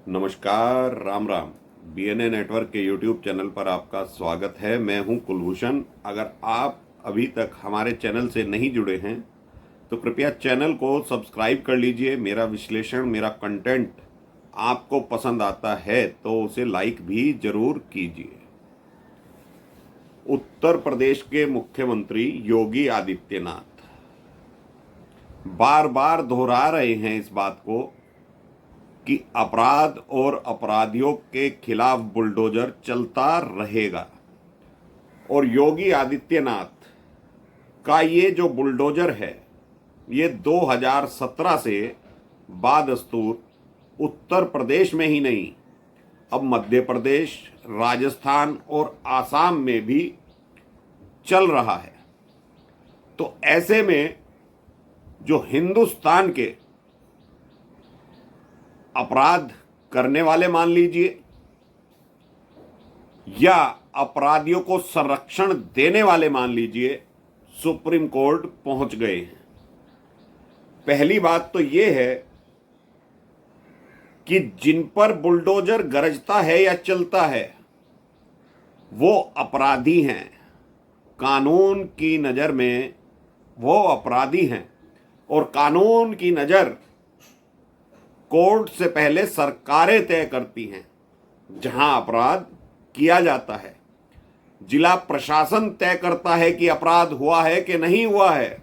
नमस्कार, Ram Ram. BNA network के YouTube channel पर आपका स्वागत है। मैं हूं कुलभूषण। अगर आप अभी तक हमारे चैनल से नहीं जुड़े हैं तो कृपया चैनल को सब्सक्राइब कर लीजिए। मेरा विश्लेषण, मेरा कंटेंट आपको पसंद आता है तो उसे लाइक भी जरूर कीजिए। उत्तर प्रदेश के मुख्यमंत्री योगी आदित्यनाथ बार बार दोहरा रहे हैं इस बात को कि अपराध और अपराधियों के खिलाफ बुलडोजर चलता रहेगा। और योगी आदित्यनाथ का ये जो बुलडोजर है, ये 2017 से बादस्तूर उत्तर प्रदेश में ही नहीं, अब मध्य प्रदेश, राजस्थान और आसाम में भी चल रहा है। तो ऐसे में जो हिंदुस्तान के अपराध करने वाले मान लीजिए या अपराधियों को संरक्षण देने वाले मान लीजिए, सुप्रीम कोर्ट पहुंच गए हैं। पहली बात तो यह है कि जिन पर बुलडोजर गरजता है या चलता है वो अपराधी हैं, कानून की नज़र में वो अपराधी हैं। और कानून की नज़र कोर्ट से पहले सरकारें तय करती हैं। जहां अपराध किया जाता है, जिला प्रशासन तय करता है कि अपराध हुआ है कि नहीं हुआ है,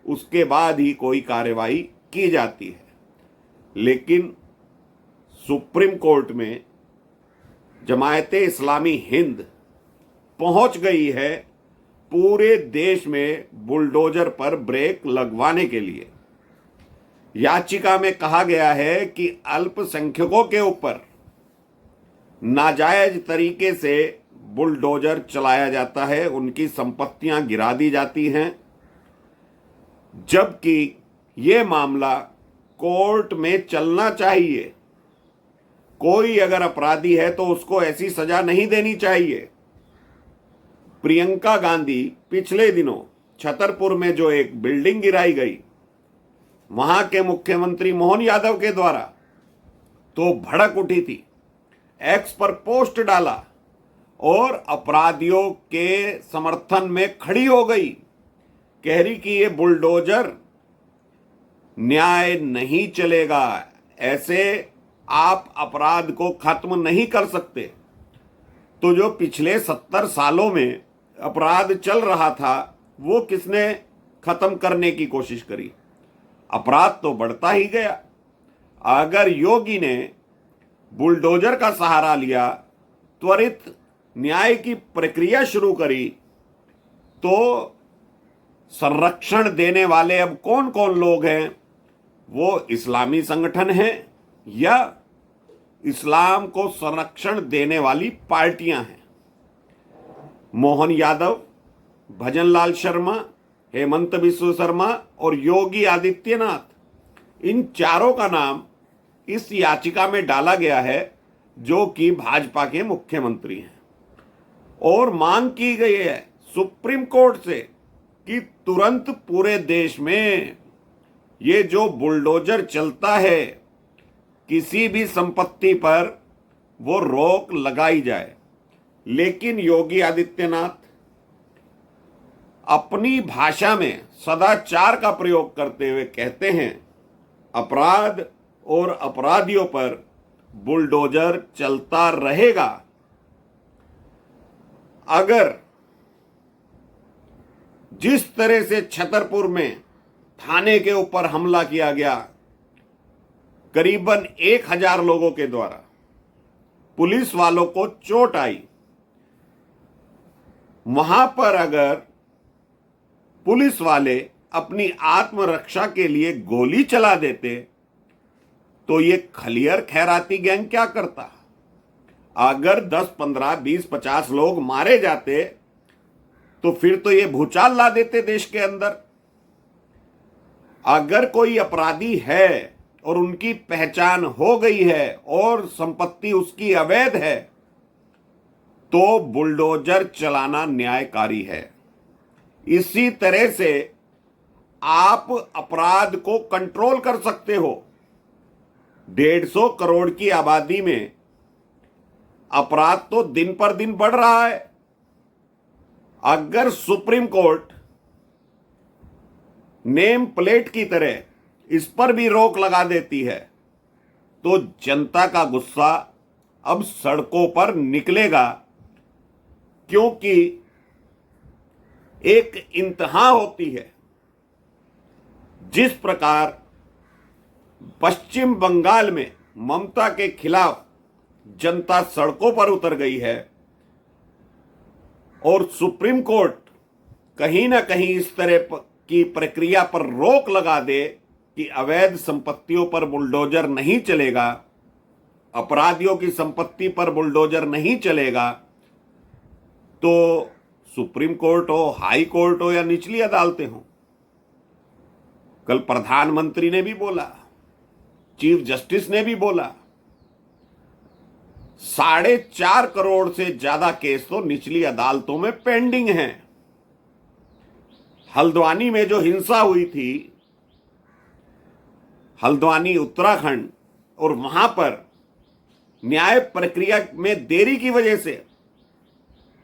उसके बाद ही कोई कार्रवाई की जाती है। लेकिन सुप्रीम कोर्ट में जमायते इस्लामी हिंद पहुंच गई है पूरे देश में बुलडोजर पर ब्रेक लगवाने के लिए। याचिका में कहा गया है कि अल्पसंख्यकों के ऊपर नाजायज तरीके से बुलडोजर चलाया जाता है, उनकी संपत्तियां गिरा दी जाती हैं, जबकि ये मामला कोर्ट में चलना चाहिए। कोई अगर अपराधी है तो उसको ऐसी सजा नहीं देनी चाहिए। प्रियंका गांधी पिछले दिनों छतरपुर में जो एक बिल्डिंग गिराई गई, वहां के मुख्यमंत्री मोहन यादव के द्वारा तो भड़क उठी थी, एक्स पर पोस्ट डाला और अपराधियों के समर्थन में खड़ी हो गई, कह रही कि ये बुलडोजर न्याय नहीं चलेगा, ऐसे आप अपराध को खत्म नहीं कर सकते। तो जो पिछले 70 सालों में अपराध चल रहा था वो किसने खत्म करने की कोशिश करी? अपराध तो बढ़ता ही गया। अगर योगी ने बुलडोजर का सहारा लिया, त्वरित न्याय की प्रक्रिया शुरू करी, तो संरक्षण देने वाले अब कौन कौन लोग हैं? वो इस्लामी संगठन हैं या इस्लाम को संरक्षण देने वाली पार्टियां हैं। मोहन यादव, भजनलाल शर्मा, हेमंत बिस्व शर्मा और योगी आदित्यनाथ, इन चारों का नाम इस याचिका में डाला गया है, जो कि भाजपा के मुख्यमंत्री हैं। और मांग की गई है सुप्रीम कोर्ट से कि तुरंत पूरे देश में ये जो बुलडोजर चलता है, किसी भी संपत्ति पर वो रोक लगाई जाए। लेकिन योगी आदित्यनाथ अपनी भाषा में सदाचार का प्रयोग करते हुए कहते हैं अपराध और अपराधियों पर बुलडोजर चलता रहेगा। अगर जिस तरह से छतरपुर में थाने के ऊपर हमला किया गया, करीबन 1000 लोगों के द्वारा, पुलिस वालों को चोट आई, वहां पर अगर पुलिस वाले अपनी आत्मरक्षा के लिए गोली चला देते तो ये खलियर खैराती गैंग क्या करता? अगर 10, 15, 20, 50 लोग मारे जाते तो फिर तो ये भूचाल ला देते देश के अंदर। अगर कोई अपराधी है और उनकी पहचान हो गई है और संपत्ति उसकी अवैध है तो बुलडोजर चलाना न्यायकारी है। इसी तरह से आप अपराध को कंट्रोल कर सकते हो। 150 करोड़ की आबादी में अपराध तो दिन पर दिन बढ़ रहा है। अगर सुप्रीम कोर्ट नेम प्लेट की तरह इस पर भी रोक लगा देती है तो जनता का गुस्सा अब सड़कों पर निकलेगा, क्योंकि एक इंतहा होती है। जिस प्रकार पश्चिम बंगाल में ममता के खिलाफ जनता सड़कों पर उतर गई है और सुप्रीम कोर्ट कहीं ना कहीं इस तरह की प्रक्रिया पर रोक लगा दे कि अवैध संपत्तियों पर बुलडोजर नहीं चलेगा, अपराधियों की संपत्ति पर बुलडोजर नहीं चलेगा, तो सुप्रीम कोर्ट हो, हाई कोर्ट हो या निचली अदालतें हो, कल प्रधानमंत्री ने भी बोला, चीफ जस्टिस ने भी बोला, 4.5 करोड़ से ज्यादा केस तो निचली अदालतों में पेंडिंग हैं। हल्द्वानी में जो हिंसा हुई थी, हल्द्वानी उत्तराखंड, और वहां पर न्याय प्रक्रिया में देरी की वजह से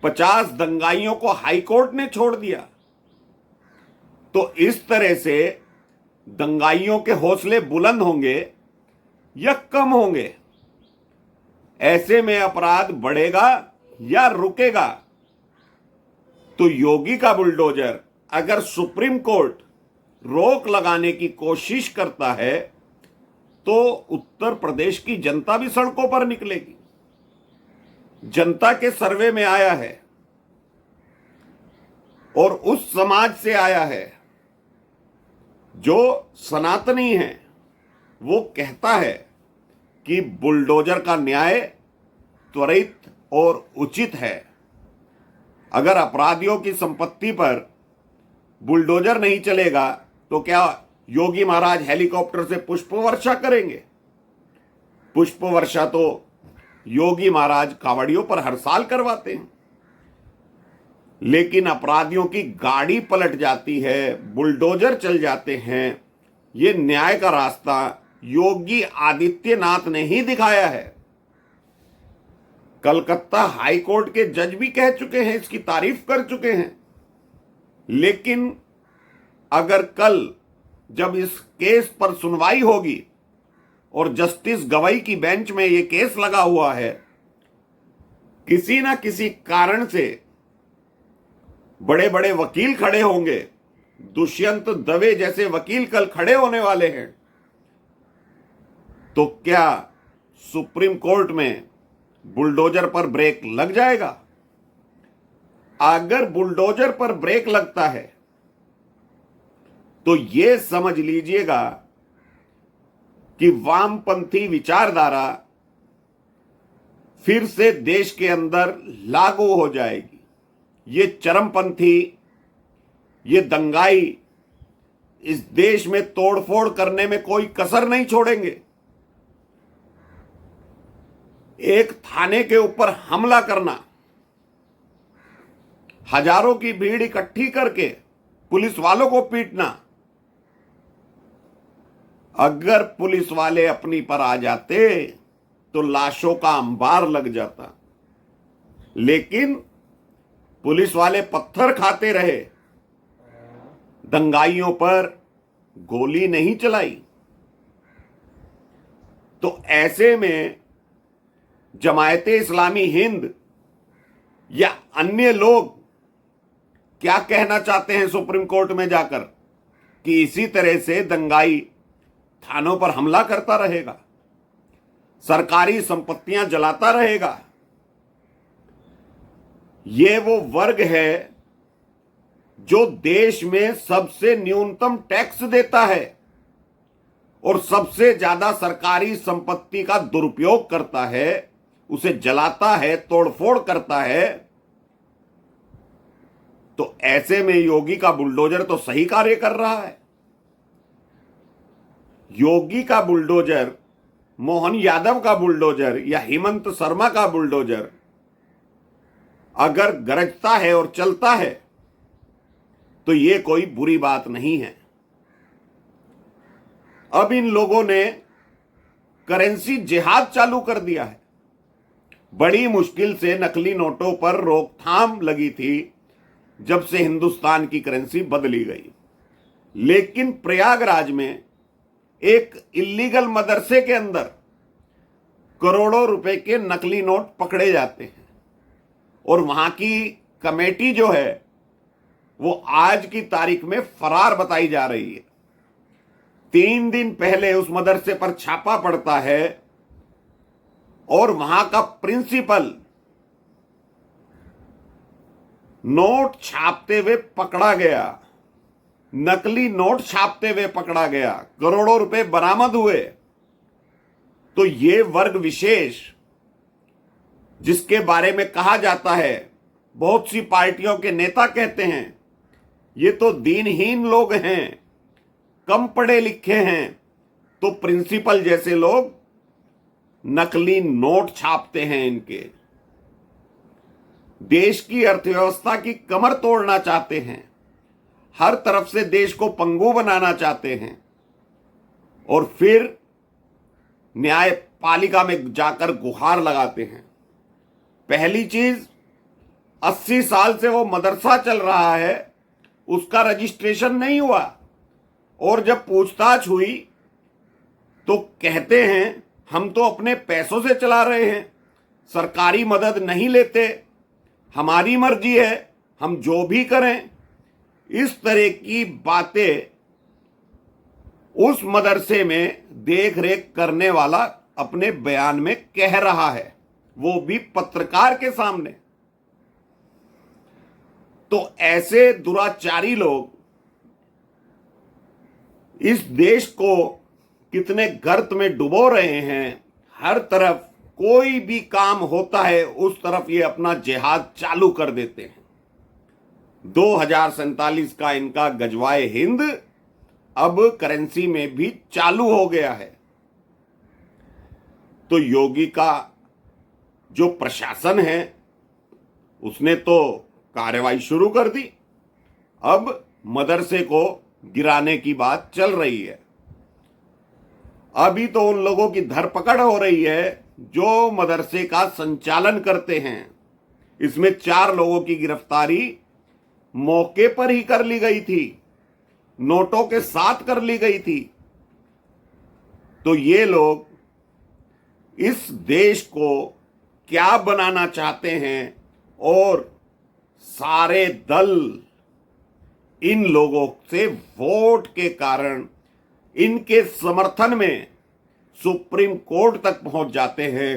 50 दंगाइयों को हाईकोर्ट ने छोड़ दिया। तो इस तरह से दंगाइयों के हौसले बुलंद होंगे या कम होंगे? ऐसे में अपराध बढ़ेगा या रुकेगा? तो योगी का बुलडोजर अगर सुप्रीम कोर्ट रोक लगाने की कोशिश करता है तो उत्तर प्रदेश की जनता भी सड़कों पर निकलेगी। जनता के सर्वे में आया है और उस समाज से आया है जो सनातनी है, वो कहता है कि बुलडोजर का न्याय त्वरित और उचित है। अगर अपराधियों की संपत्ति पर बुलडोजर नहीं चलेगा तो क्या योगी महाराज हेलीकॉप्टर से पुष्प वर्षा करेंगे? पुष्प वर्षा तो योगी महाराज कांवड़ियों पर हर साल करवाते हैं। लेकिन अपराधियों की गाड़ी पलट जाती है, बुलडोजर चल जाते हैं, ये न्याय का रास्ता योगी आदित्यनाथ ने ही दिखाया है। कलकत्ता हाई कोर्ट के जज भी कह चुके हैं, इसकी तारीफ कर चुके हैं। लेकिन अगर कल जब इस केस पर सुनवाई होगी और जस्टिस गवई की बेंच में यह केस लगा हुआ है, किसी ना किसी कारण से बड़े बड़े वकील खड़े होंगे, दुष्यंत दवे जैसे वकील कल खड़े होने वाले हैं, तो क्या सुप्रीम कोर्ट में बुलडोजर पर ब्रेक लग जाएगा? अगर बुलडोजर पर ब्रेक लगता है तो यह समझ लीजिएगा कि वामपंथी विचारधारा फिर से देश के अंदर लागू हो जाएगी। ये चरमपंथी, ये दंगाई इस देश में तोड़फोड़ करने में कोई कसर नहीं छोड़ेंगे। एक थाने के ऊपर हमला करना, हजारों की भीड़ इकट्ठी करके पुलिस वालों को पीटना, अगर पुलिस वाले अपनी पर आ जाते तो लाशों का अंबार लग जाता। लेकिन पुलिस वाले पत्थर खाते रहे, दंगाइयों पर गोली नहीं चलाई। तो ऐसे में जमायते इस्लामी हिंद या अन्य लोग क्या कहना चाहते हैं सुप्रीम कोर्ट में जाकर कि इसी तरह से दंगाई थानों पर हमला करता रहेगा, सरकारी संपत्तियां जलाता रहेगा। यह वो वर्ग है जो देश में सबसे न्यूनतम टैक्स देता है और सबसे ज्यादा सरकारी संपत्ति का दुरुपयोग करता है, उसे जलाता है, तोड़फोड़ करता है। तो ऐसे में योगी का बुलडोजर तो सही कार्य कर रहा है। योगी का बुलडोजर, मोहन यादव का बुलडोजर या हेमंत शर्मा का बुलडोजर अगर गरजता है और चलता है तो यह कोई बुरी बात नहीं है। अब इन लोगों ने करेंसी जिहाद चालू कर दिया है। बड़ी मुश्किल से नकली नोटों पर रोकथाम लगी थी जब से हिंदुस्तान की करेंसी बदली गई। लेकिन प्रयागराज में एक इल्लीगल मदरसे के अंदर करोड़ों रुपए के नकली नोट पकड़े जाते हैं और वहां की कमेटी जो है वो आज की तारीख में फरार बताई जा रही है। 3 दिन पहले उस मदरसे पर छापा पड़ता है और वहां का प्रिंसिपल नोट छापते हुए पकड़ा गया, नकली नोट छापते हुए पकड़ा गया, करोड़ों रुपए बरामद हुए। तो ये वर्ग विशेष जिसके बारे में कहा जाता है, बहुत सी पार्टियों के नेता कहते हैं ये तो दीनहीन लोग हैं, कम पढ़े लिखे हैं, तो प्रिंसिपल जैसे लोग नकली नोट छापते हैं। इनके देश की अर्थव्यवस्था की कमर तोड़ना चाहते हैं, हर तरफ से देश को पंगु बनाना चाहते हैं और फिर न्यायपालिका में जाकर गुहार लगाते हैं। पहली चीज, 80 साल से वो मदरसा चल रहा है, उसका रजिस्ट्रेशन नहीं हुआ और जब पूछताछ हुई तो कहते हैं हम तो अपने पैसों से चला रहे हैं, सरकारी मदद नहीं लेते, हमारी मर्जी है, हम जो भी करें। इस तरह की बातें उस मदरसे में देख रेख करने वाला अपने बयान में कह रहा है, वो भी पत्रकार के सामने। तो ऐसे दुराचारी लोग इस देश को कितने गर्त में डुबो रहे हैं। हर तरफ कोई भी काम होता है उस तरफ ये अपना जिहाद चालू कर देते हैं। 2047 का इनका गजवाए हिंद अब करेंसी में भी चालू हो गया है। तो योगी का जो प्रशासन है उसने तो कार्रवाई शुरू कर दी, अब मदरसे को गिराने की बात चल रही है। अभी तो उन लोगों की धरपकड़ हो रही है जो मदरसे का संचालन करते हैं। इसमें 4 लोगों की गिरफ्तारी मौके पर ही कर ली गई थी, नोटों के साथ कर ली गई थी। तो ये लोग इस देश को क्या बनाना चाहते हैं और सारे दल इन लोगों से वोट के कारण इनके समर्थन में सुप्रीम कोर्ट तक पहुंच जाते हैं।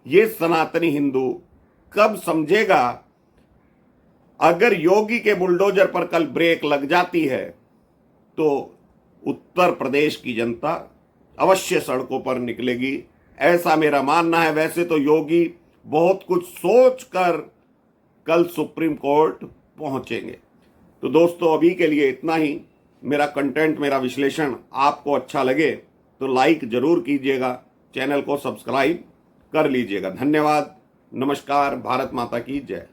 ये सनातनी हिंदू कब समझेगा? अगर योगी के बुलडोजर पर कल ब्रेक लग जाती है तो उत्तर प्रदेश की जनता अवश्य सड़कों पर निकलेगी, ऐसा मेरा मानना है। वैसे तो योगी बहुत कुछ सोचकर कल सुप्रीम कोर्ट पहुंचेंगे। तो दोस्तों अभी के लिए इतना ही। मेरा कंटेंट, मेरा विश्लेषण आपको अच्छा लगे तो लाइक जरूर कीजिएगा, चैनल को सब्सक्राइब कर लीजिएगा। धन्यवाद। नमस्कार। भारत माता की जय।